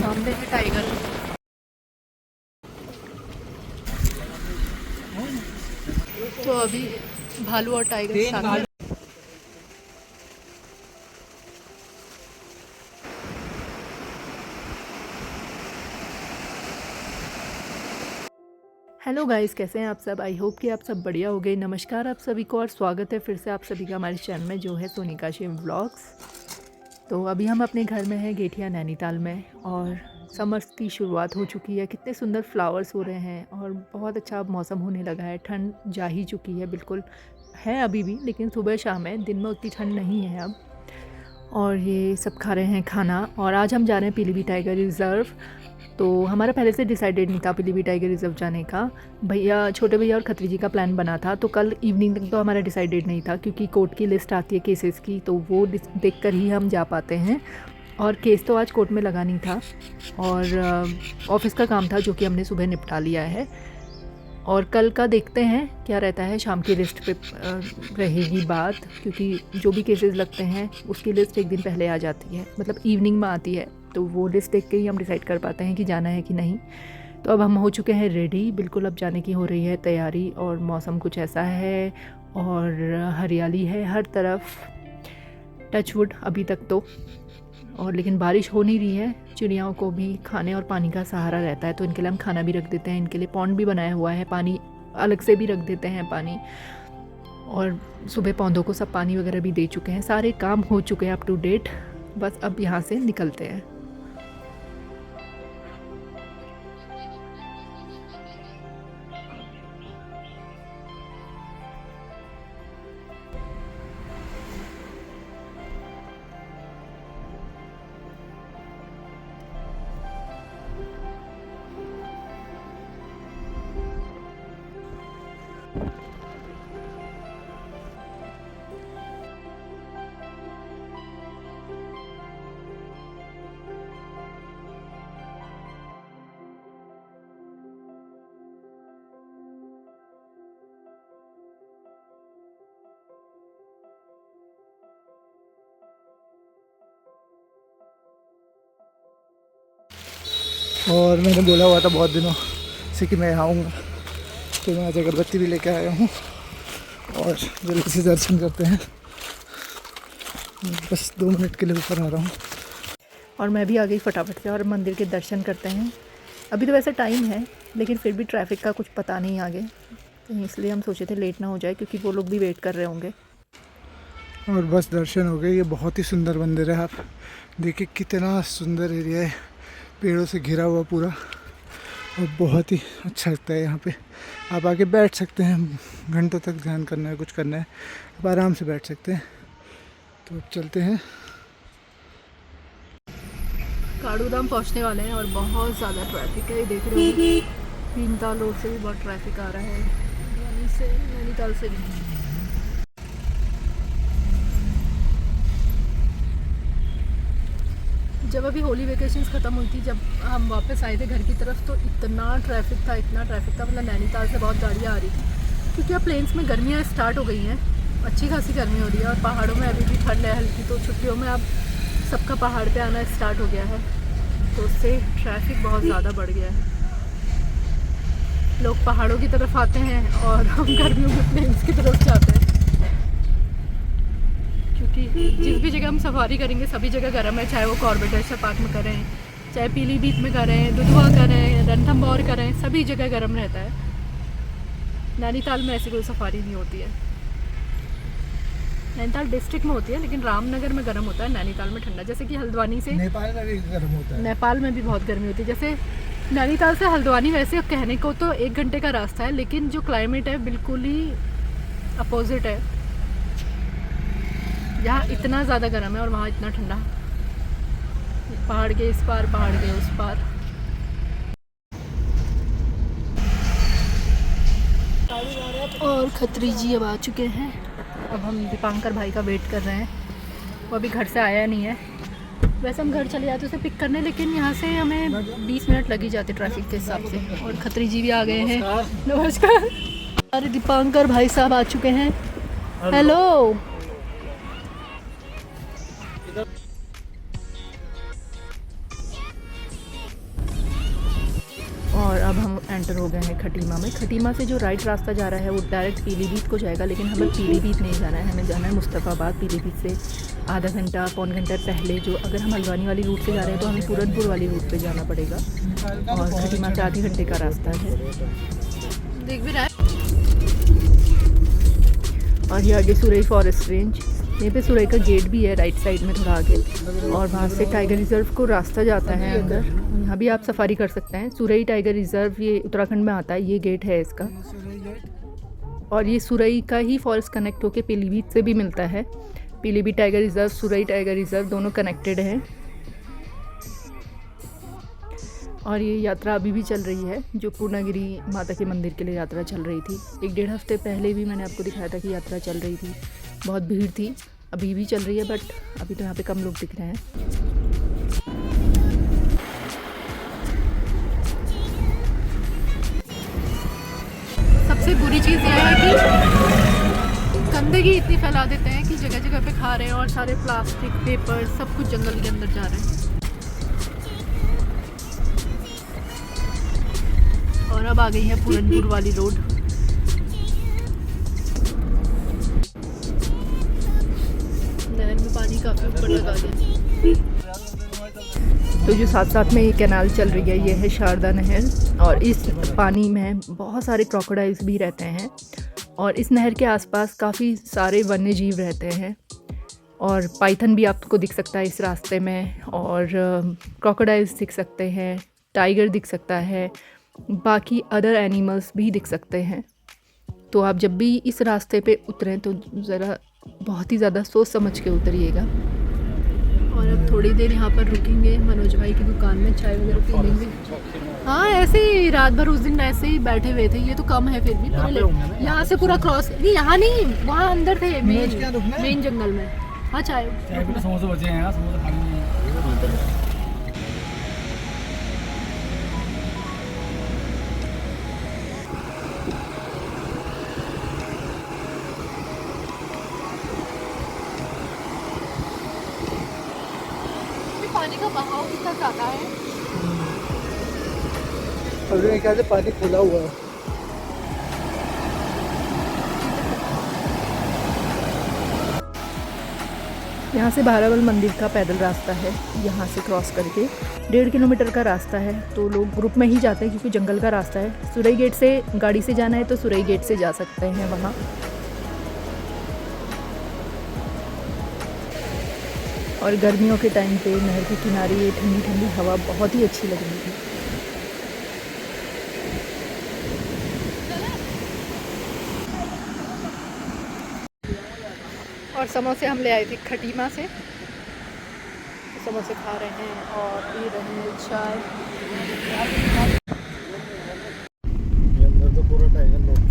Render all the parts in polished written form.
सामने है टाइगर। तो अभी भालू और टाइगर के साथ में। हेलो गाइस, कैसे हैं आप सब। आई होप कि आप सब बढ़िया हो गए। नमस्कार आप सभी को और स्वागत है फिर से आप सभी का हमारे चैनल में जो है सोनिका शिव व्लॉग्स। तो अभी हम अपने घर में हैं गेठिया नैनीताल में और समर की शुरुआत हो चुकी है। कितने सुंदर फ्लावर्स हो रहे हैं और बहुत अच्छा अब मौसम होने लगा है। ठंड जा ही चुकी है, बिल्कुल है अभी भी, लेकिन सुबह शाम है, दिन में उतनी ठंड नहीं है अब। और ये सब खा रहे हैं खाना और आज हम जा रहे हैं पीलीभीत टाइगर रिज़र्व। तो हमारा पहले से डिसाइडेड नहीं था पीलीभीत टाइगर रिज़र्व जाने का। भैया, छोटे भैया और खत्री जी का प्लान बना था, तो कल इवनिंग तक तो हमारा डिसाइडेड नहीं था क्योंकि कोर्ट की लिस्ट आती है केसेस की, तो वो देख कर ही हम जा पाते हैं। और केस तो आज कोर्ट में लगा नहीं था और ऑफिस का काम था जो कि हमने सुबह निपटा लिया है। और कल का देखते हैं क्या रहता है, शाम की लिस्ट पे रहेगी बात, क्योंकि जो भी केसेस लगते हैं उसकी लिस्ट एक दिन पहले आ जाती है, मतलब इवनिंग में आती है, तो वो लिस्ट देख के ही हम डिसाइड कर पाते हैं कि जाना है कि नहीं। तो अब हम हो चुके हैं रेडी, बिल्कुल अब जाने की हो रही है तैयारी। और मौसम कुछ ऐसा है और हरियाली है हर तरफ, टचवुड अभी तक तो। और लेकिन बारिश हो नहीं रही है। चिड़ियाओं को भी खाने और पानी का सहारा रहता है, तो इनके लिए हम खाना भी रख देते हैं। इनके लिए पॉन्ड भी बनाया हुआ है, पानी अलग से भी रख देते हैं पानी। और सुबह पौधों को सब पानी वगैरह भी दे चुके हैं, सारे काम हो चुके हैं अप टू डेट। बस अब यहाँ से निकलते हैं। और मैंने बोला हुआ था बहुत दिनों से कि मैं आऊँगा, तो मैं आज अगरबत्ती भी लेके आया हूँ और जल्दी से दर्शन करते हैं। बस 2 मिनट के लिए ऊपर आ रहा हूँ। और मैं भी आ गई फटाफट से और मंदिर के दर्शन करते हैं। अभी तो वैसे टाइम है, लेकिन फिर भी ट्रैफिक का कुछ पता नहीं आगे, तो इसलिए हम सोचे थे लेट ना हो जाए, क्योंकि वो लोग भी वेट कर रहे होंगे। और बस दर्शन हो गए। ये बहुत ही सुंदर मंदिर है, आप देखिए कितना सुंदर एरिया है, पेड़ों से घिरा हुआ पूरा, और बहुत ही अच्छा लगता है यहाँ पे। आप आके बैठ सकते हैं, घंटों तक ध्यान करना है, कुछ करना है, आप आराम से बैठ सकते हैं। तो अब चलते हैं। काड़ू धाम पहुँचने वाले हैं और बहुत ज़्यादा ट्रैफिक है, ये देख रहे हो। भीमताल रोड से भी बहुत ट्रैफिक आ रहा है, यानी से नैनीताल से भी। जब अभी होली वेकेशंस ख़त्म हुई थी, जब हम वापस आए थे घर की तरफ, तो इतना ट्रैफिक था, इतना ट्रैफिक था, मतलब नैनीताल से बहुत गाड़ियाँ आ रही थी, क्योंकि अब प्लेन्स में गर्मियाँ स्टार्ट हो गई हैं, अच्छी खासी गर्मी हो रही है। और पहाड़ों में अभी भी ठंड है हल्की, तो छुट्टियों में अब सबका पहाड़ पे आना स्टार्ट हो गया है, तो उससे ट्रैफिक बहुत ज़्यादा बढ़ गया है। लोग पहाड़ों की तरफ आते हैं और हम गर्मियों में प्लेन्स की तरफ जाते हैं, क्योंकि जिस भी जगह हम सफारी करेंगे सभी जगह गर्म है, चाहे वो कॉर्बेट नेशनल पार्क में करें, चाहे पीलीभीत में करें, दुधवा करें, रणथंभौर करें, सभी जगह गर्म रहता है। नैनीताल में ऐसी कोई सफारी नहीं होती है। नैनीताल डिस्ट्रिक्ट में होती है, लेकिन रामनगर में गर्म होता है, नैनीताल में ठंडा। जैसे कि हल्द्वानी से नेपाल में भी गर्म होता है। नेपाल में भी बहुत गर्मी होती है। जैसे नैनीताल से हल्द्वानी वैसे कहने को तो 1 घंटे का रास्ता है, लेकिन जो क्लाइमेट है बिल्कुल ही अपोजिट है। यहाँ इतना ज़्यादा गर्म है और वहाँ इतना ठंडा, पहाड़ के इस पार पहाड़ के उस पार। और खत्री जी अब आ चुके हैं। अब हम दीपांकर भाई का वेट कर रहे हैं, वो अभी घर से आया नहीं है। वैसे हम घर चले जाते उसे पिक करने, लेकिन यहाँ से हमें 20 मिनट लग ही जाते ट्रैफिक के हिसाब से। और खत्री जी भी आ गए हैं। नमस्कार। अरे दीपांकर भाई साहब आ चुके हैं। हेलो। एंटर हो गए हैं खटीमा में। खटीमा से जो राइट रास्ता जा रहा है वो डायरेक्ट पीलीभीत को जाएगा, लेकिन हमें पीलीभीत नहीं जाना है, हमें जाना है मुस्तफ़ाबाद। पीलीभीत से आधा घंटा पौन घंटा पहले, जो अगर हम हल्द्वानी वाली रूट से जा रहे हैं तो हमें पूरनपुर वाली रूट पे जाना पड़ेगा, और खटीमा से आधे घंटे का रास्ता है। देख भी रहा है। और ये आगे सुरई फॉरेस्ट रेंज, यहीं पे सुरई का गेट भी है राइट साइड में थोड़ा आगे, और वहाँ से टाइगर रिज़र्व को रास्ता जाता है अंदर। यहाँ भी आप सफारी कर सकते हैं। सुरई टाइगर रिज़र्व ये उत्तराखंड में आता है, ये गेट है इसका। और ये सुरई का ही फॉरेस्ट कनेक्ट होके पीलीभीत से भी मिलता है। Pilibhit tiger reserve, Surai tiger reserve दोनों कनेक्टेड हैं। और ये यात्रा अभी भी चल रही है, जो पूर्णागिरी माता के मंदिर के लिए यात्रा चल रही थी। 1-1.5 हफ्ते पहले भी मैंने आपको दिखाया था कि यात्रा चल रही थी, बहुत भीड़ थी। अभी भी चल रही है, बट अभी तो यहाँ पे कम लोग दिख रहे हैं। सबसे बुरी चीज़ यह है कि गंदगी इतनी फैला देते हैं कि जगह जगह पे खा रहे हैं, और सारे प्लास्टिक पेपर सब कुछ जंगल के अंदर जा रहे हैं। और अब आ गई है पूरनपुर वाली रोड। नहर में पानी काफ़ी ऊपर लगा गया। तो जो साथ साथ में ये कैनाल चल रही है, ये है शारदा नहर, और इस पानी में बहुत सारे क्रोकोडाइल्स भी रहते हैं, और इस नहर के आसपास काफ़ी सारे वन्य जीव रहते हैं, और पाइथन भी आपको दिख सकता है इस रास्ते में, और क्रोकोडाइल्स दिख सकते हैं, टाइगर दिख सकता है, बाकी अदर एनिमल्स भी दिख सकते हैं। तो आप जब भी इस रास्ते पे उतरें तो ज़रा बहुत ही ज़्यादा सोच समझ के उतरिएगा। और अब थोड़ी देर यहाँ पर रुकेंगे मनोज भाई की दुकान में, चाय वगैरह पी लेंगे। हाँ, ऐसे ही रात भर उस दिन ऐसे ही बैठे हुए थे। ये तो कम है, फिर भी यहाँ से पूरा क्रॉस नहीं, यहाँ नहीं, वहाँ अंदर थे मेन जंगल में। हाँ, चाय समोसे बचे हैं, समोसे खाने। पानी का बहाव कितना ज़्यादा है। अभी मेरे ख्याल से पानी खुला हुआ है। यहाँ से भारावल मंदिर का पैदल रास्ता है, यहाँ से क्रॉस करके 1.5 किलोमीटर का रास्ता है। तो लोग ग्रुप में ही जाते हैं क्योंकि जंगल का रास्ता है। सुरई गेट से गाड़ी से जाना है तो सुरई गेट से जा सकते हैं वहाँ। और गर्मियों के टाइम पे नहर के किनारे ये ठंडी ठंडी हवा बहुत ही अच्छी लग रही थी। और समोसे हम ले आए थे खटीमा से, तो समोसे खा रहे हैं और पी रहे हैं चाय। अंदर तो पूरा टाइगर लौट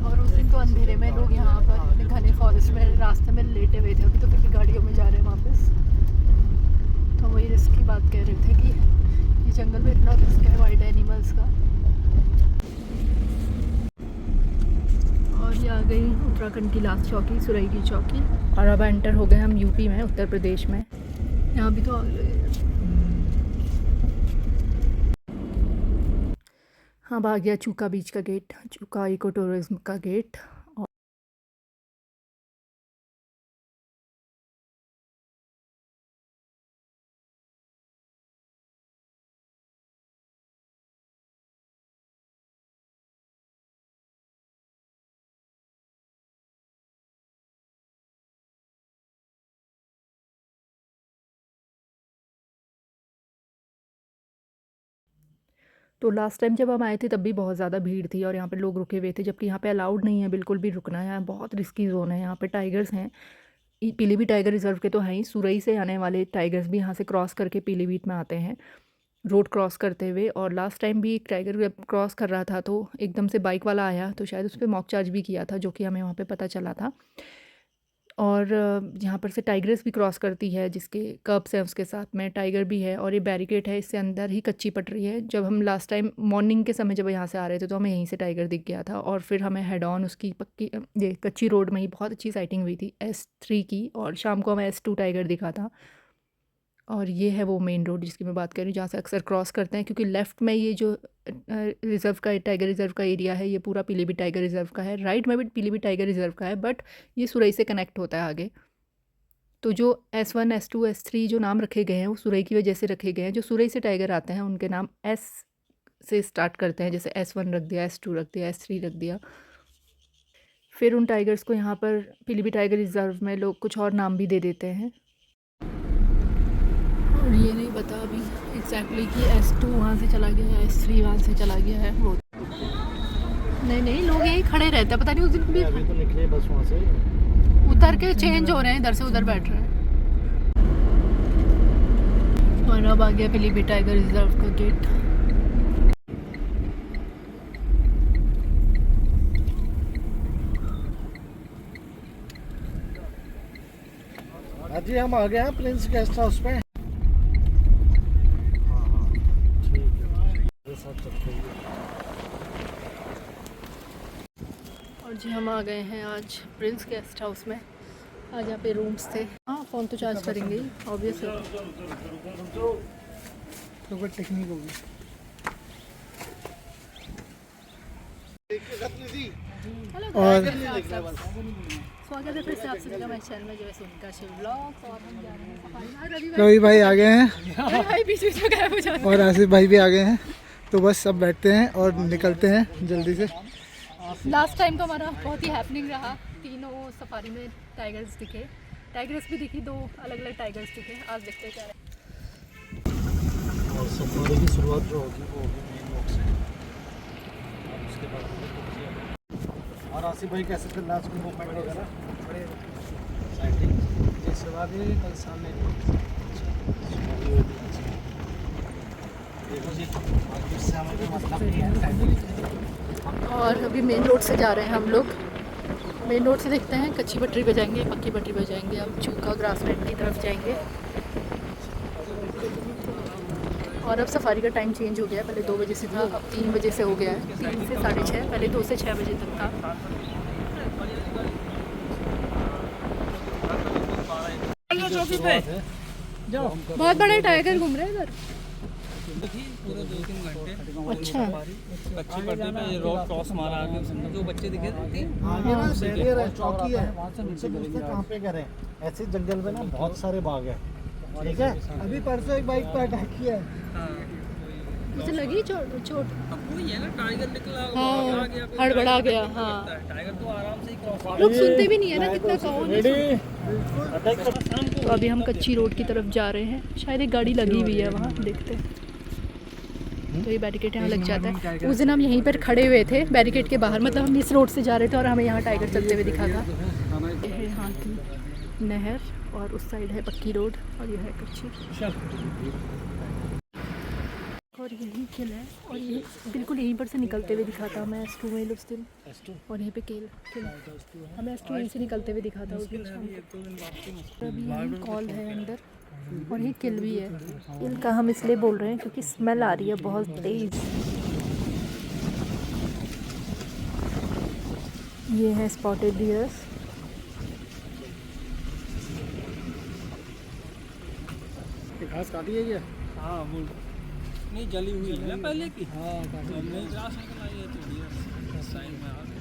और उस दिन तो अंधेरे में लोग यहाँ पर अपने घने फॉरेस्ट में रास्ते में लेटे हुए थे। अभी तो फिर भी गाड़ियों में जा रहे हैं वापस। तो वही रिस्क की बात कह रहे थे कि ये जंगल में इतना रिस्क है वाइल्ड एनिमल्स का। और ये आ गई उत्तराखंड की लास्ट चौकी, सुरई की चौकी। और अब एंटर हो गए हम यूपी में, उत्तर प्रदेश में। यहाँ भी तो आ गए। हाँ, आ गया चूका बीच का गेट, चूका इको टूरिज्म का गेट। तो लास्ट टाइम जब हम आए थे तब भी बहुत ज़्यादा भीड़ थी और यहाँ पे लोग रुके हुए थे, जबकि यहाँ पे अलाउड नहीं है बिल्कुल भी रुकना है। बहुत रिस्की जोन है, यहाँ पे टाइगर्स हैं। पीलीभीत टाइगर रिजर्व के तो हैं ही, सुरई से आने वाले टाइगर्स भी यहाँ से क्रॉस करके पीलीभीत में आते हैं रोड क्रॉस करते हुए। और लास्ट टाइम भी एक टाइगर क्रॉस कर रहा था तो एकदम से बाइक वाला आया, तो शायद उस पर मॉक चार्ज भी किया था, जो कि हमें वहाँ पे पता चला था। और यहाँ पर से टाइग्रेस भी क्रॉस करती है, जिसके कर्ब्स हैं उसके साथ में टाइगर भी है। और ये बैरिकेड है, इससे अंदर ही कच्ची पटरी है। जब हम लास्ट टाइम मॉर्निंग के समय जब यहाँ से आ रहे थे तो हमें यहीं से टाइगर दिख गया था, और फिर हमें हेड ऑन उसकी पक्की ये कच्ची रोड में ही बहुत अच्छी साइटिंग हुई थी S3 की, और शाम को हमें S2 टाइगर दिखा था। और ये है वो मेन रोड जिसकी मैं बात कर रही हूँ, जहाँ से अक्सर क्रॉस करते हैं, क्योंकि लेफ़्ट में ये जो रिज़र्व का टाइगर रिज़र्व का एरिया है, ये पूरा पीलीभीत टाइगर रिज़र्व का है। राइट में भी पीलीभीत टाइगर रिज़र्व का है, बट ये सुरई से कनेक्ट होता है आगे। तो जो S1, S2, S3 जो नाम रखे गए हैं वो सुरई की वजह से रखे गए हैं। जो सुरई से टाइगर आते हैं उनके नाम S से स्टार्ट करते हैं, जैसे S1 रख दिया, S2 रख दिया, S3 रख दिया। फिर उन टाइगर्स को यहाँ पर पीलीभीत टाइगर रिज़र्व में लोग कुछ और नाम भी दे देते हैं। और ये नहीं पता अभी एग्जैक्टली कि S2 वहाँ से चला गया है, S3 वहाँ से चला गया है। वो नहीं लोग यहीं खड़े रहते हैं, पता नहीं उस दिन भी अभी तो निकले बस वहाँ से, उतर के चेंज हो रहे हैं, इधर से उधर बैठ रहे हैं। और अब आ गया पीलीभीत टाइगर रिजर्व का गेट। जी हम आ गए हैं प्रिंस गेस्ट हाउस पे। और जी हम आ गए हैं आज प्रिंस गेस्ट हाउस में। आज यहाँ पे रूम्स थे। हाँ फ़ोन तो चार्ज करेंगे ही ऑब्वियस है। तो कोई टेक्निक होगी। और स्वागत है फिर से आप सभी का मेरे चैनल में, जो है सोनिका शिव व्लॉग्स। और हम जा रहे हैं सफारी में। रवि रवि भाई आ गए हैं भाई बीच बीच में गायब हो जाते हैं। और आसिफ भाई भी आ गए हैं। तो बस सब बैठते हैं और निकलते हैं जल्दी से। लास्ट टाइम का हमारा बहुत ही हैपनिंग रहा। तीनों सफारी में टाइगर्स दिखे, टाइगर्स भी दिखी, 2 अलग अलग टाइगर्स दिखे। आज देखते हैं क्या है। और सफारी की शुरुआत जो होगी वो होगी मेन रोड से, और उसके बाद और आसिफ भाई कैसे फिर लास्ट में मूवमेंट वगैरह बड़े साइटिंग जैसे बाद में कल सामने देखो जी, बाकी उससे हमें कोई मतलब नहीं है। और अभी मेन रोड से जा रहे हैं हम लोग। मेन रोड से देखते हैं कच्ची पटरी पे जाएंगे, पक्की पटरी पे जाएंगे। अब चूका ग्रासलैंड की तरफ जाएंगे। और अब सफारी का टाइम चेंज हो गया है। पहले 2 बजे से था, अब 3 बजे से हो गया है। 3 से 6:30, पहले 2 से 6 बजे तक था। बहुत बड़े टाइगर घूम रहे हैं इधर। पूरे 2-3 घंटे अच्छा कच्ची पट्टी पे ये रोड क्रॉस मारा आगे जो बच्चे दिखे थे। आगे ना बैरियर है, चौकी है, उनसे पूछते कहाँ पे करें। ऐसे जंगल में ना बहुत सारे बाग हैं, ठीक है। अभी परसों एक बाइक पर अटैक किया है। मुझे लगी चोट। अब वही है ना, टाइगर निकला हाँ, आ गया, कोई हड़बड़ा गया। हाँ, टाइगर तो आराम से ही क्रॉस लोग सुनते भी नहीं है ना, कितना कहो नहीं सुनते। तो अभी हम कच्ची रोड की तरफ जा रहे हैं। शायद एक गाड़ी लगी हुई है वहाँ, देखते हैं। तो ये बैरिकेड यहाँ लग जाता है। उस दिन हम यहीं पर खड़े हुए थे बैरिकेड के बाहर, मतलब हम इस रोड से जा रहे थे और हमें यहाँ टाइगर चलते हुए दिखा था। ये है यहाँ की नहर और उस साइड है पक्की रोड और यह है कच्ची। और यही किल है और ये बिल्कुल यहीं पर से निकलते हुए दिखा था हमें S2 में उस दिन। और यहीं पे किल हमें S2 यहीं से निकलते हुए दिखा था उस दिन शाम को। अभी यहीं कॉल है अंदर और ये किल भी है। किल का हम इसलिए बोल रहे हैं क्योंकि स्मेल आ रही है बहुत तेज़। ये है स्पॉटेड डियर्स। घास काटी है क्या? हाँ वो नहीं जली हुई है पहले की। हाँ नहीं घास निकल आई है तो डियर साइड में आ गए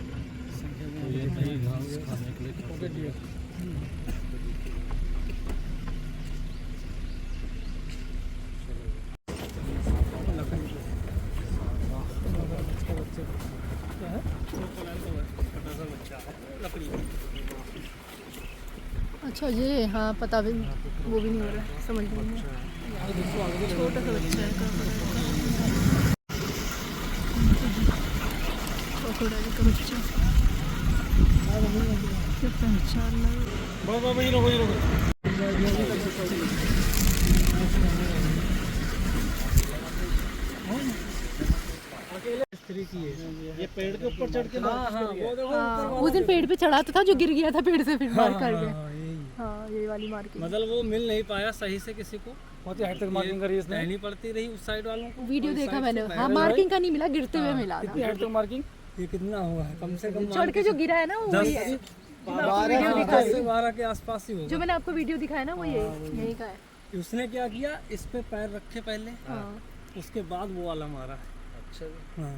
संख्या में ये नई घास खाने के लिए पॉकेट डियर। अच्छा ये हाँ पता भी वो भी नहीं हो रहा है, समझ नहीं है। छोटा सा बच्चा है क्रोकोडाइल का बच्चा। क्या पहचान ये पेड़ के ऊपर चढ़ के उस दिन पेड़ पे चढ़ा तो था जो गिर गया था पेड़ से, फिर मार कर गया। हाँ ये वाली मार्किंग मतलब वो मिल नहीं पाया सही से किसी को, बहुत हाइट तक मार्किंग करी इसने, नहीं पड़ती रही उस साइड वालों को। वीडियो देखा मैंने। हाँ मार्किंग का नहीं मिला, गिरते हुए मिला था। हाइट तक मार्किंग ये कितना हुआ है कम से कम चढ़ के जो गिरा है ना वो वही है। 12 से 12 के आसपास ही होगा। जो मैंने आपको वीडियो दिखाया ना वो यही का है। उसने क्या किया, इस पे पैर रखे पहले, हाँ उसके बाद वो वाला मारा। अच्छा हाँ,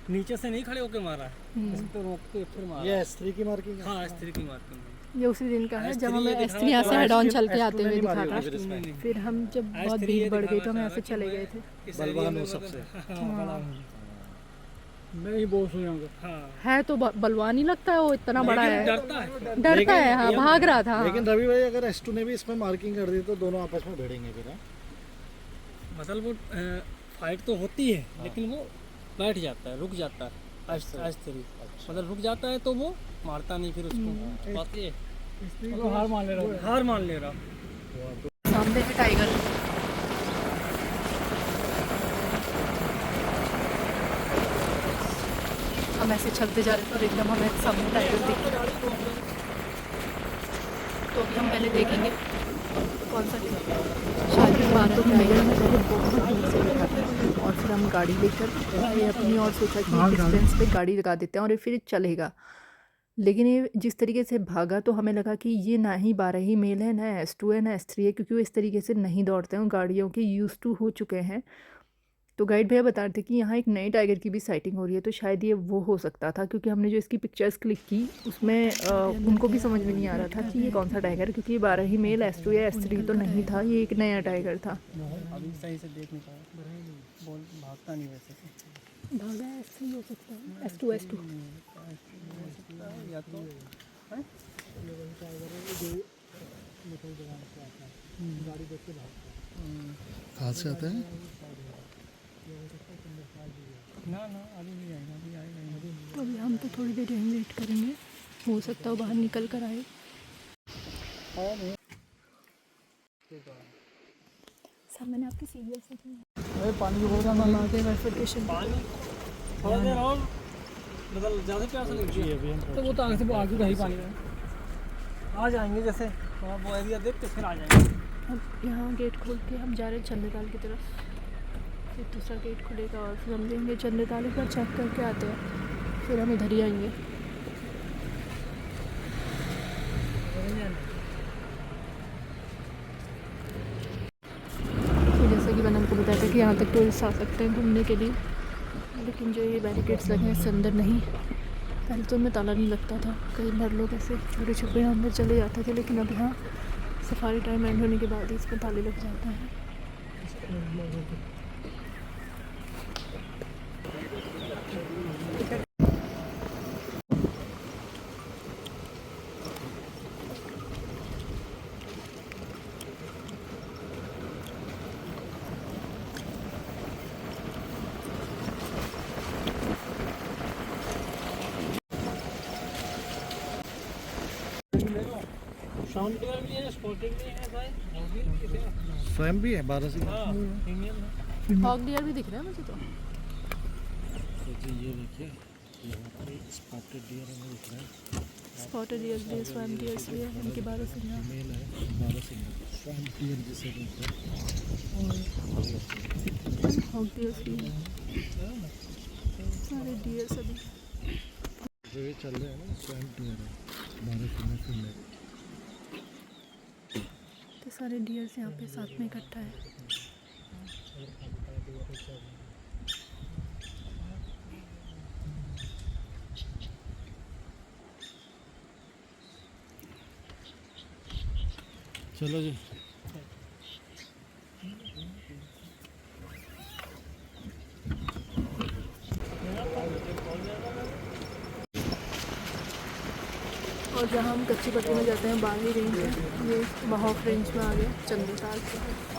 नीचे से नहीं खड़े होके मारा, इस पे रोक के फिर मारा। ये S3 की मार्किंग है। हाँ, स्त्री की मार्किंग। ये उसी दिन का है जब S3 हमें ये S3 यहाँ से हेड ऑन चल के S2 आते हुए नहीं दिखा मारी था। होगी फिर इसमें। फिर हम जब बहुत S3 भीड़ ये बढ़ गई तो हम दिखाना ऐसे चाह चले रहा गए कि थे। इस बलवान एरिया में हो सबसे। हाँ, बड़ा हूँ। मैं ही बॉस हूँ यहाँ का। हाँ, है तो बलवान ही लगता है, वो इतना बड़ा लेकिन है, डरता है। डरता है। हाँ भाग रहा था। लेकिन रवि भाई अगर S2 ने भी इसमें मार्किंग कर दी तो दोनों आपस में भिड़ेंगे फिर, हाँ? मतलब वो फाइट तो होती है, लेकिन वो बैठ जाता है, रुक जाता है। S3 मतलब रुक जाता है तो वो मारता नहीं फिर उसको। बात ये है। हार मान ले रहा, हार मान ले रहा। सामने है टाइगर। हम ऐसे चलते जा रहे थे और एकदम हमें सामने टाइगर दिख रहा। तो अभी हम पहले देखेंगे कौन सा शायद इस बार तो टाइगर हमें पहले बहुत दूर से दिखा था और फिर हम गाड़ी लेकर आए अपनी और सोचा कि डिस्टेंस पे गाड़ी लगा देते हैं और ये फिर चलेगा। लेकिन ये जिस तरीके से भागा तो हमें लगा कि ये ना ही 12 ही मेल है, ना S2 है, ना S3 है, क्योंकि वो इस तरीके से नहीं दौड़ते हैं, गाड़ियों के यूज़ टू हो चुके हैं। तो गाइड भैया बता रहे थे कि यहाँ एक नई टाइगर की भी साइटिंग हो रही है, तो शायद ये वो हो सकता था, क्योंकि हमने जो इसकी पिक्चर्स क्लिक की उसमें उनको भी समझ में नहीं आ रहा था कि ये कौन सा टाइगर है, क्योंकि ये 12 ही मेल S2 या S3 तो नहीं था, ये एक नया टाइगर था। अभी सही से देख नहीं पाया, बोल भागता नहीं वैसे। भागा S3 हो सकता है, S2 या तो कहाँ से आता है? ना अभी नहीं आएगा, अभी आएगा नहीं। अभी हम तो थोड़ी देर यहीं वेट करेंगे, हो सकता है बाहर निकल कर आए। सर मैंने आपकी सीरियस अरे पानी की बोतल हम आ गए वेरिफिकेशन। थोड़ा देर और, मतलब ज़्यादा प्यास लगी है तो वो तो आगे से आगे रही पानी में आ जाएंगे, जैसे थोड़ा वो एरिया देख के फिर आ जाएंगे। अब यहाँ गेट खोल के हम जा रहे हैं चंदेताल की तरफ, फिर दूसरा गेट खुलेगा और फिर हम देंगे चंदेताल, एक बार चेक करके आते हैं, फिर हम इधर ही आएंगे। तो जैसे कि मैंने आपको बताया था कि यहाँ तक टूरिस्ट आ सकते हैं घूमने के लिए, लेकिन जो ये बैरिकेड्स लगे हैं इससे अंदर नहीं। पहले तो उनमें ताला नहीं लगता था, कई बार लोग ऐसे छोटे छुपे अंदर चले जाते थे, लेकिन अब यहाँ सफारी टाइम एंड होने के बाद ही इसमें ताले लग जाते हैं। साउंड क्लियर भी है, स्पॉटिंग भी है भाई। स्वयं भी है 12 से। हाँ, फीमेल है। हॉक डियर भी दिख रहा है मुझे तो। ये देखिए यहाँ पे स्पॉटेड डियर हमें दिख रहा है। स्पॉटेड डियर्स भी है, स्वैम डियर्स भी है, इनके 12 से यहाँ। मेल है 12 से। स्वयं डियर जिसे बोलते हैं। हॉक डियर्स भी है, सारे डियर्स अभी। जो ये चल रहे हैं ना स्वयं डियर है 12 फीमेल। तो सारे डियर्स यहाँ पे साथ में इकट्ठा है। चलो जी। और जहाँ हम कच्ची पट्टी में जाते हैं बारही रेंज है, ये महाफ रेंज में आ गया चंदेताल।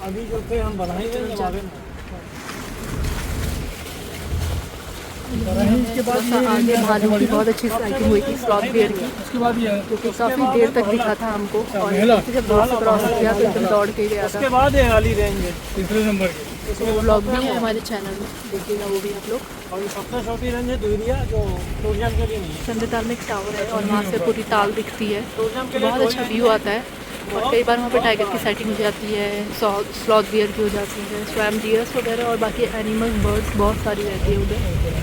अभी जो थे हम बनाए थे इसके बाद आगे भालू की बहुत अच्छी साइटिंग हुई थी, स्लॉथ बियर की, उसके बाद ये जो कि काफ़ी देर तक दिखा था हमको, और यहाँ से जब रोड से क्रॉस किया तो एकदम दौड़ के गया था। उसके बाद ये वाली रेंज है तीसरे नंबर की। तो व्लॉग भी है हमारे चैनल में, देखिएगा वो भी आप लोग। और ये सबसे छोटी रेंज है दुरिया, जो टूरिज्म के लिए नहीं है। चंदेताल में एक टावर है और वहाँ से पूरी ताल दिखती है, बहुत अच्छा व्यू आता है। और कई बार वहाँ पे टाइगर की साइटिंग हो जाती है, स्लॉथ बियर की हो जाती है, स्वैम डियर्स वगैरह और बाकी एनिमल्स बर्ड्स बहुत सारी रहती है उधर।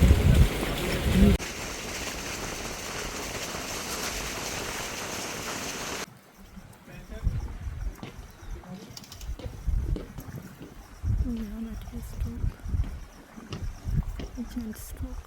यहाँ बैठे स्ट्रोक, जेंट स्ट्रोक।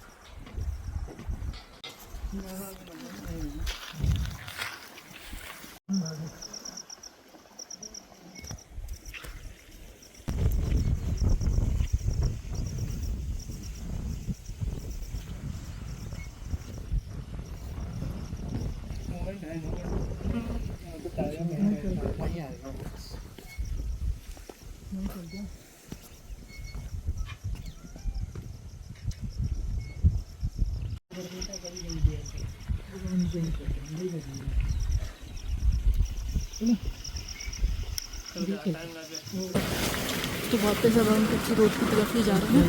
तो वापस अब हम कच्ची रोड की तरफ ही जा रहे हैं।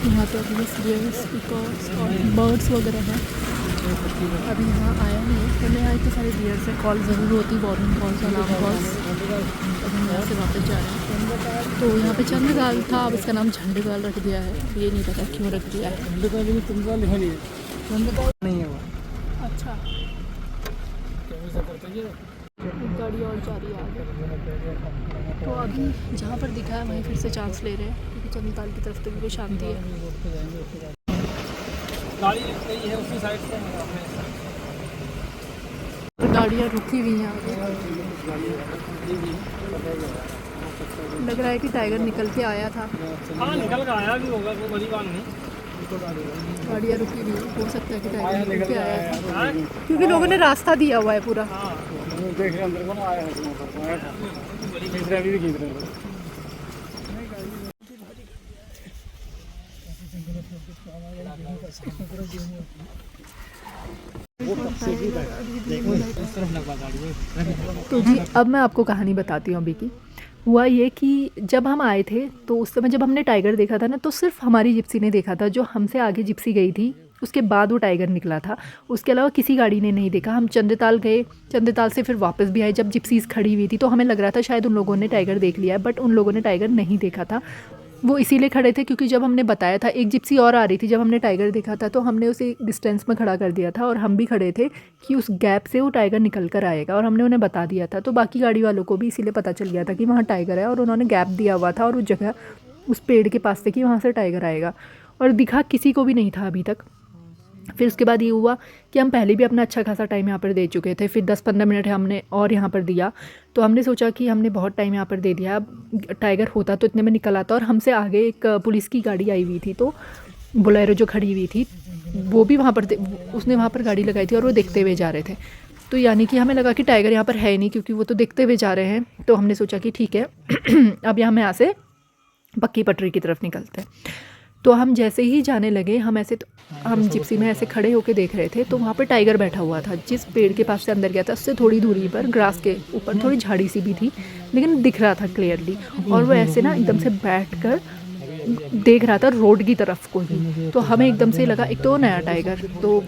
यहाँ पे अभी स्पेयर्स, पिकॉक्स और बर्ड्स वगैरह हैं। अभी यहाँ आया नहीं है, पहले यहाँ इतने सारे डियर से कॉल ज़रूर होती, वार्निंग कॉल्स, अलार्म कॉल्स। अब हम यहाँ से वापस जा रहे हैं। तो यहाँ पे चंद्रगाल था, अब इसका नाम झंडेगाल रख दिया है। ये नहीं पता क्यों रख दिया है। नहीं है वो। अच्छा, एक गाड़ी और जा रही है आगे। तो अभी जहाँ पर दिखा है वहीं फिर से चांस ले रहे हैं, क्योंकि चंद्रताल की तरफ तो बिल्कुल शांति है। गाड़ी गई है उसी साइड से गाड़ियाँ रुकी हुई हैं आगे। लग रहा है कि टाइगर निकल के आया था। हाँ, निकल कर आया भी होगा, कोई बड़ी बात नहीं। गाड़ियाँ रुकी हुई हैं, हो सकता है कि टाइगर निकल के आया था, क्योंकि लोगों ने रास्ता दिया हुआ है पूरा। देख रहे अंदर को ना आया है, अभी भी खींच रहे हैं। तो जी अब मैं आपको कहानी बताती हूँ अभी की। हुआ ये कि जब हम आए थे तो उस समय जब हमने टाइगर देखा था ना, तो सिर्फ हमारी जिप्सी ने देखा था। जो हमसे आगे जिप्सी गई थी उसके बाद वो टाइगर निकला था, उसके अलावा किसी गाड़ी ने नहीं देखा। हम चंद्रताल गए, चंद्रताल से फिर वापस भी आए। जब जिप्सीज खड़ी हुई थी तो हमें लग रहा था शायद उन लोगों ने टाइगर देख लिया है, बट उन लोगों ने टाइगर नहीं देखा था। वो इसीलिए खड़े थे क्योंकि जब हमने बताया था, एक जिप्सी और आ रही थी, जब हमने टाइगर देखा था तो हमने उसे डिस्टेंस में खड़ा कर दिया था और हम भी खड़े थे कि उस गैप से वो टाइगर निकल कर आएगा, और हमने उन्हें बता दिया था। तो बाकी गाड़ी वालों को भी इसीलिए पता चल गया था कि वहाँ टाइगर है, और उन्होंने गैप दिया हुआ था और उस जगह उस पेड़ के पास से कि वहाँ से टाइगर आएगा, और दिखा किसी को भी नहीं था अभी तक। फिर उसके बाद ये हुआ कि हम पहले भी अपना अच्छा खासा टाइम यहाँ पर दे चुके थे, फिर 10-15 मिनट हमने और यहाँ पर दिया। तो हमने सोचा कि हमने बहुत टाइम यहाँ पर दे दिया, अब टाइगर होता तो इतने में निकल आता। और हमसे आगे एक पुलिस की गाड़ी आई हुई थी, तो बोलेरो जो खड़ी हुई थी वो भी वहाँ पर उसने वहाँ पर गाड़ी लगाई थी और वो देखते हुए जा रहे थे। तो यानी कि हमें लगा कि टाइगर यहाँ पर है नहीं, क्योंकि वो तो देखते हुए जा रहे हैं। तो हमने सोचा कि ठीक है अब यहाँ से पक्की पटरी की तरफ निकलते हैं। तो हम जैसे ही जाने लगे, हम जिप्सी में ऐसे खड़े होकर देख रहे थे, तो वहाँ पर टाइगर बैठा हुआ था। जिस पेड़ के पास से अंदर गया था उससे थोड़ी दूरी पर ग्रास के ऊपर थोड़ी झाड़ी सी भी थी, लेकिन दिख रहा था क्लियरली। और वो ऐसे ना एकदम से बैठकर देख रहा था रोड की तरफ को ही। तो हमें एकदम से लगा, एक तो नया टाइगर, तो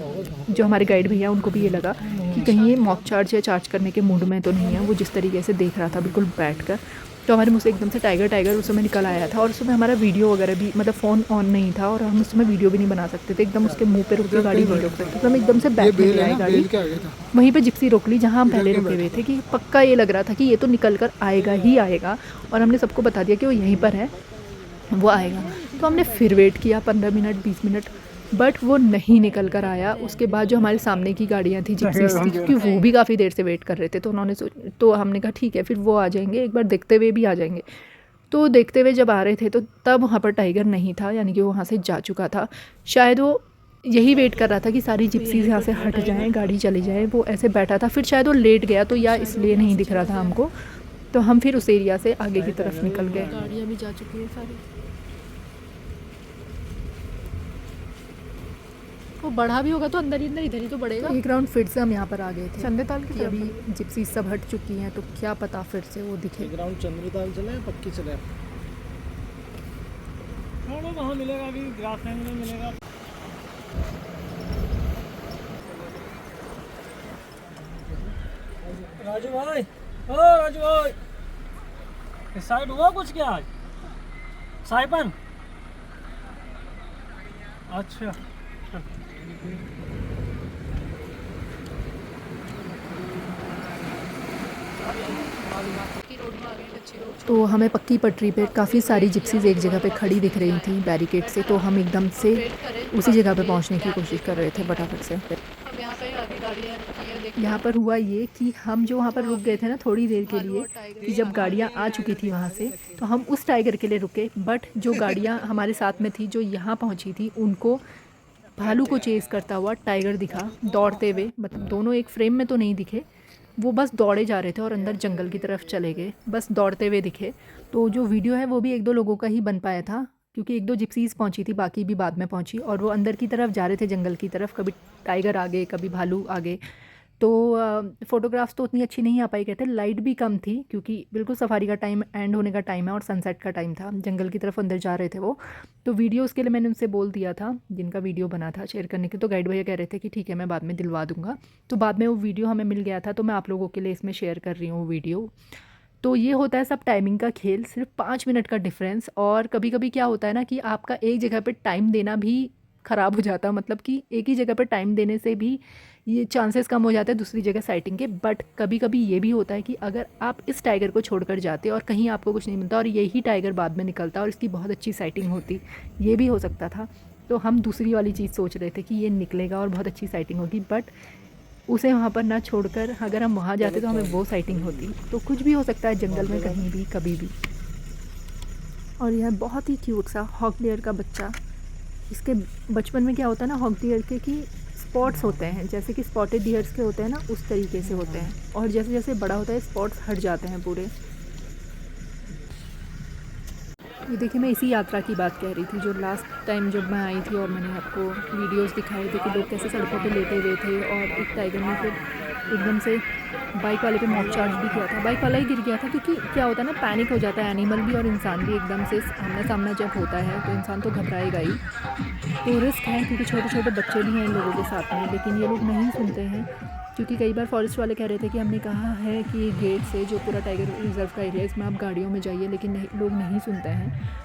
जो हमारे गाइड भैया उनको भी ये लगा कि कहीं ये मॉक चार्ज या चार्ज करने के मूड में तो नहीं है। वो जिस तरीके से देख रहा था बिल्कुल बैठकर, तो हमारे मुँह से एकदम से टाइगर उस समय निकल आया था। और उस समय हमारा वीडियो वगैरह भी, मतलब फ़ोन ऑन नहीं था और हम उस समय वीडियो भी नहीं बना सकते थे। एकदम उसके मुंह पे रुक के गाड़ी नहीं रोक सकते, तो हम एकदम से बैक में आई गाड़ी, वहीं पे जिप्सी रोक ली जहाँ हम पहले रुके हुए थे, कि पक्का ये लग रहा था कि ये तो निकल कर आएगा ही आएगा। और हमने सबको बता दिया कि वो यहीं पर है, वो आएगा। तो हमने फिर वेट किया 15 मिनट 20 मिनट, बट वो नहीं निकल कर आया। उसके बाद जो हमारे सामने की गाड़ियाँ थी जिप्सीज थी, क्योंकि वो भी काफ़ी देर से वेट कर रहे थे, तो हमने कहा ठीक है फिर वो आ जाएंगे, एक बार देखते हुए भी आ जाएंगे। तो देखते हुए जब आ रहे थे तो तब वहाँ पर टाइगर नहीं था, यानी कि वो वहाँ से जा चुका था। शायद वो यही वेट कर रहा था कि सारी जिप्सीज यहाँ से हट जाएँ, गाड़ी चली जाए, वो ऐसे बैठा था। फिर शायद वो लेट गया, तो या इसलिए नहीं दिख रहा था हमको। तो हम फिर उस एरिया से आगे की तरफ निकल गए। गाड़ियाँ भी जा चुकी हैं सारी। वो बढ़ा भी होगा तो अंदर इधर ही तो बढ़ेगा। एक राउंड फिर से हम यहाँ पर आ गए थे चंद्रताल की अभी जिप्सी सब हट चुकी हैं, तो क्या पता फिर से वो दिखे। ग्राउंड चंद्रताल चले पक्की चले, वहाँ मिलेगा, अभी ग्रासलैंड में मिलेगा। राजू भाई, ओ राजू भाई, इस साइड हुआ कुछ क्या आज? साइपन? अच्छा, तो हमें पक्की पटरी पे काफ़ी सारी जिप्सीज़ एक जगह पे खड़ी दिख रही थी बैरिकेड से, तो हम एकदम से उसी जगह पे पहुंचने की कोशिश कर रहे थे फटाफट से। यहाँ पर हुआ ये कि हम जो वहाँ पर रुक गए थे ना थोड़ी देर के लिए, कि जब गाड़ियाँ आ चुकी थी वहाँ से, तो हम उस टाइगर के लिए रुके, बट जो गाड़ियाँ हमारे साथ में थी जो यहाँ पहुँची थी, उनको भालू को चेज़ करता हुआ टाइगर दिखा दौड़ते हुए। मतलब दोनों एक फ्रेम में तो नहीं दिखे, वो बस दौड़े जा रहे थे और अंदर जंगल की तरफ चले गए, बस दौड़ते हुए दिखे। तो जो वीडियो है वो भी 1-2 लोगों का ही बन पाया था, क्योंकि 1-2 जिप्सीज़ पहुंची थी, बाकी भी बाद में पहुंची, और वो अंदर की तरफ जा रहे थे जंगल की तरफ, कभी टाइगर आगे कभी भालू आगे। तो फ़ोटोग्राफ्स तो उतनी अच्छी नहीं आ पाई कहते, लाइट भी कम थी, क्योंकि बिल्कुल सफारी का टाइम एंड होने का टाइम है और सनसेट का टाइम था, जंगल की तरफ अंदर जा रहे थे वो। तो वीडियो उसके लिए मैंने उनसे बोल दिया था, जिनका वीडियो बना था शेयर करने के, तो गाइड भैया कह रहे थे कि ठीक है मैं बाद में दिलवा दूँगा। तो बाद में वो वीडियो हमें मिल गया था, तो मैं आप लोगों के लिए इसमें शेयर कर रही हूँ वो वीडियो। तो ये होता है सब टाइमिंग का खेल, सिर्फ 5 मिनट का डिफरेंस। और कभी कभी क्या होता है ना कि आपका एक जगह पे टाइम देना भी ख़राब हो जाता है, मतलब कि एक ही जगह पे टाइम देने से भी ये चांसेस कम हो जाते हैं दूसरी जगह साइटिंग के। बट कभी कभी ये भी होता है कि अगर आप इस टाइगर को छोड़कर जाते और कहीं आपको कुछ नहीं मिलता और यही टाइगर बाद में निकलता और इसकी बहुत अच्छी साइटिंग होती, ये भी हो सकता था। तो हम दूसरी वाली चीज़ सोच रहे थे कि ये निकलेगा और बहुत अच्छी साइटिंग होगी, बट उसे वहाँ पर ना छोड़कर अगर हम वहाँ जाते तो हमें वो साइटिंग होती। तो कुछ भी हो सकता है जंगल में कहीं भी कभी भी। और यह बहुत ही क्यूट सा हॉक डियर का बच्चा, इसके बचपन में क्या होता है ना हॉक डियर के कि स्पॉट्स होते हैं, जैसे कि स्पॉटेड डियर्स के होते हैं ना, उस तरीके से होते हैं, और जैसे जैसे बड़ा होता है स्पॉट्स हट जाते हैं पूरे। ये देखिए मैं इसी यात्रा की बात कह रही थी जो लास्ट टाइम जब मैं आई थी और मैंने आपको वीडियोस दिखाए थे कि लोग कैसे सड़कों पे लेटे हुए थे, और एक टाइगर ने फिर एकदम से बाइक वाले पे मॉक चार्ज भी किया था। बाइक वाला ही गिर गया था, क्योंकि क्या होता है ना पैनिक हो जाता है एनिमल भी और इंसान भी, एकदम से आमना सामना जब होता है तो इंसान तो घबराएगा ही। तो रिस्क है, क्योंकि छोटे छोटे बच्चे भी हैं इन लोगों के साथ में, लेकिन ये लोग नहीं सुनते हैं। क्योंकि कई बार फॉरेस्ट वाले कह रहे थे कि हमने कहा है कि गेट से जो पूरा टाइगर रिजर्व का एरिया है इसमें आप गाड़ियों में जाइए, लेकिन नहीं, लोग नहीं सुनते हैं।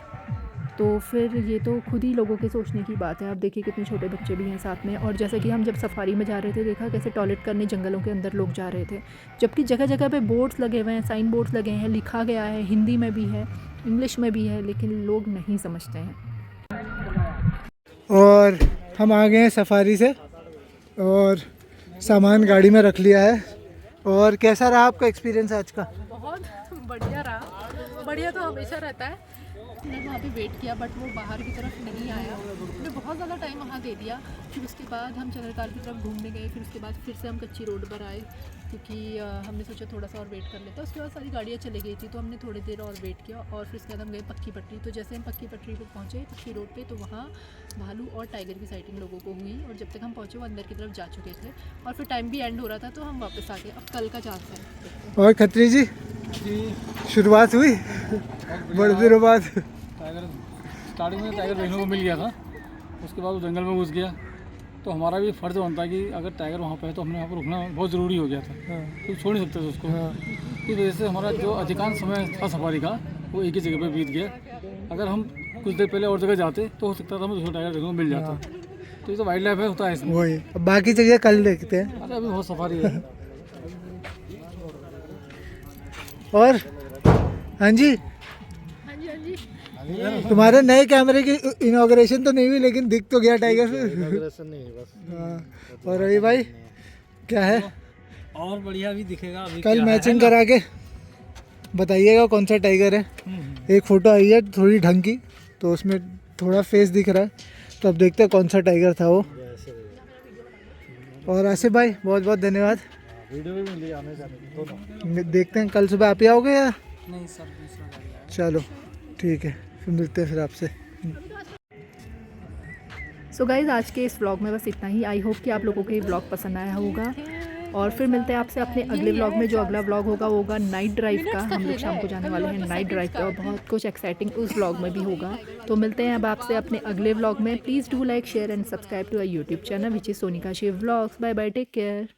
तो फिर ये तो खुद ही लोगों के सोचने की बात है। आप देखिए कितने छोटे बच्चे भी हैं साथ में, और जैसे कि हम जब सफारी में जा रहे थे देखा कैसे टॉयलेट करने जंगलों के अंदर लोग जा रहे थे, जबकि जगह जगह पे बोर्ड्स लगे हुए हैं, साइन बोर्ड्स लगे हैं, लिखा गया है, हिंदी में भी है, इंग्लिश में भी है, लेकिन लोग नहीं समझते हैं। और हम आ गए हैं सफारी से और सामान गाड़ी में रख लिया है। और कैसा रहा आपका एक्सपीरियंस आज का? बहुत बढ़िया रहा, बढ़िया तो हमेशा रहता है। मैंने वहाँ पे वेट किया बट वो बाहर की तरफ नहीं आया, हमने बहुत ज़्यादा टाइम वहाँ दे दिया। फिर उसके बाद हम चंद्रताल की तरफ घूमने गए, फिर उसके बाद फिर से हम कच्ची रोड पर आए, क्योंकि हमने सोचा थोड़ा सा और वेट कर लेते। उसके बाद सारी गाड़ियाँ चली गई थी, तो हमने थोड़ी देर और वेट किया, और फिर उसके बाद हम गए पक्की पटरी। तो जैसे हम पक्की पटरी पर पहुँचे पक्की रोड पे, तो वहाँ भालू और टाइगर की साइटिंग लोगों को हुई, और जब तक हम पहुँचे वो अंदर की तरफ जा चुके थे, और फिर टाइम भी एंड हो रहा था, तो हम वापस आ गए। अब कल का चांस है। और खत्री जी शुरुआत हुई बड़े दिनों बाद। टाइगर स्टार्टिंग में टाइगर देखने को मिल गया था, उसके बाद वो जंगल में घुस गया, तो हमारा भी फ़र्ज़ बनता है कि अगर टाइगर वहाँ पे है तो हमने वहाँ पर रुकना बहुत ज़रूरी हो गया था, तो छोड़ नहीं सकते थे उसको। इस वजह से हमारा जो अधिकांश समय था सफारी का वो एक ही जगह पे बीत गया। अगर हम कुछ देर पहले और जगह जाते तो हो सकता था हमें दूसरा टाइगर देखने को मिल जाता। तो ये तो वाइल्ड लाइफ है, होता है इसमें। वही, अब बाकी जगह कल देखते हैं। अरे अभी बहुत सफारी है। और हाँ जी, तुम्हारे नए कैमरे की इनॉग्रेशन तो नहीं हुई, लेकिन दिख तो गया टाइगर। हाँ। और रवि भाई क्या है? और बढ़िया भी दिखेगा अभी। कल मैचिंग करा के बताइएगा कौन सा टाइगर है। एक फ़ोटो आई है थोड़ी ढंग की, तो उसमें थोड़ा फेस दिख रहा है, तो अब देखते हैं कौन सा टाइगर था वो। और आसिफ भाई बहुत बहुत धन्यवाद। वीडियो भी मिली आने जाने देखते हैं कल सुबह आप ही आओगे या? नहीं सर, चलो ठीक है, फिर मिलते हैं फिर आपसे। सो गाइज़ आज के इस व्लॉग में बस इतना ही। आई होप कि आप लोगों को ये व्लॉग पसंद आया होगा, और फिर मिलते हैं आपसे अपने अगले व्लॉग में। जो अगला व्लॉग होगा वो होगा नाइट ड्राइव का। हम लोग शाम को जाने वाले हैं नाइट ड्राइव पे, और बहुत कुछ एक्साइटिंग उस व्लॉग में भी होगा। तो मिलते हैं अब आपसे अपने अगले व्लॉग में। Please do like share and subscribe to our YouTube channel which is Sonika Shiv vlogs. Bye bye, take care.